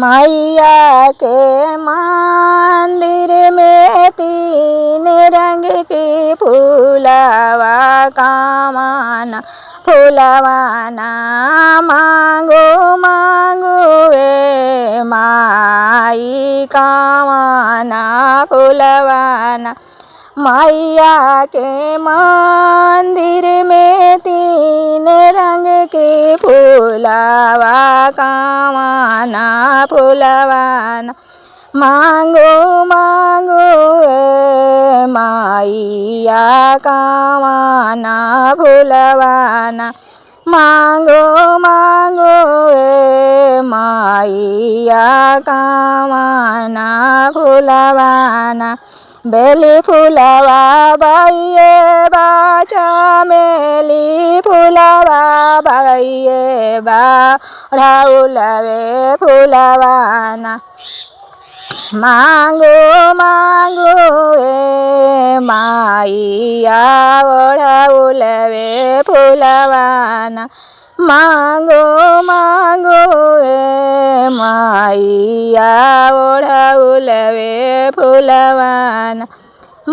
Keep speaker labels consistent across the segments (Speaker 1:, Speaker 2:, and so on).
Speaker 1: मैया के मंदिर में तीन रंग की फूलवा कामना फूलवाना मांगो मांगो ए माई कामना फूलवाना। मैया के मंदिर में तीन रंग के फूलवा कामना फूलवाना मांगो मांगो ए मैया कामना फूलवाना मांगो मांगो ए मैया कामना फूलवाना। बेली फूलवा बाइये बा चमेली फूलवा बाइये बा ओढ़ाउलवे फूलवाना मांगो मांगो ए मैया ओढ़ाउलवे फूलवाना मांगो मांगो ए मैया ओढ़ाउलवे फूलवाना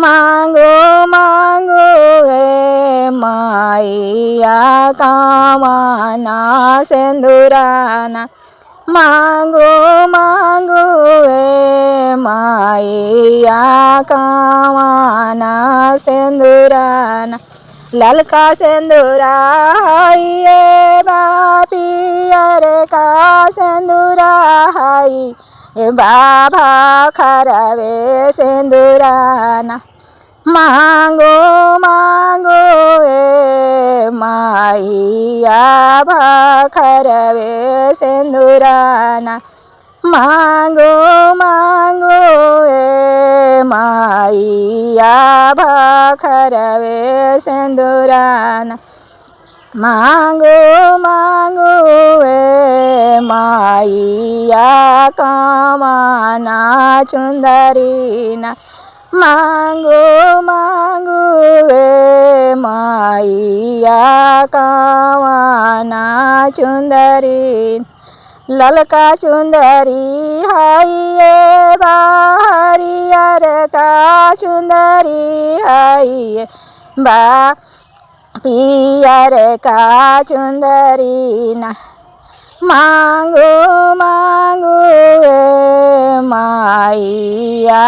Speaker 1: मांगो मांगो ए मैया कामना सिंदूराना मांगो मांगो ए मैया कामना सिंदूराना। ललका सिंदूरा ये बा पियर का सिंदूरा ये बाबा खरवे सिंदूराना मांगो मांगो ए मैया भाखरवे सिंदूराना मांगो मांगो ए मैया भाखरवे सिंदूराना मांगो मांगो ए मैया कामना चुंदरीना मांगो मांगो ए मैया कामना चुंदरी। ललका चुंदरी ये बा हरियर का चुंदरी ये बा पियर का चुंदरीना मांगो मांगो ए मैया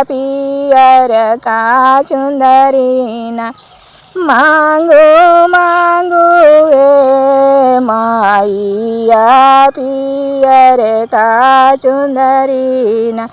Speaker 1: पियर का चुंदरीना मांगो मांगो ए मैया पियर का चुंदरीना।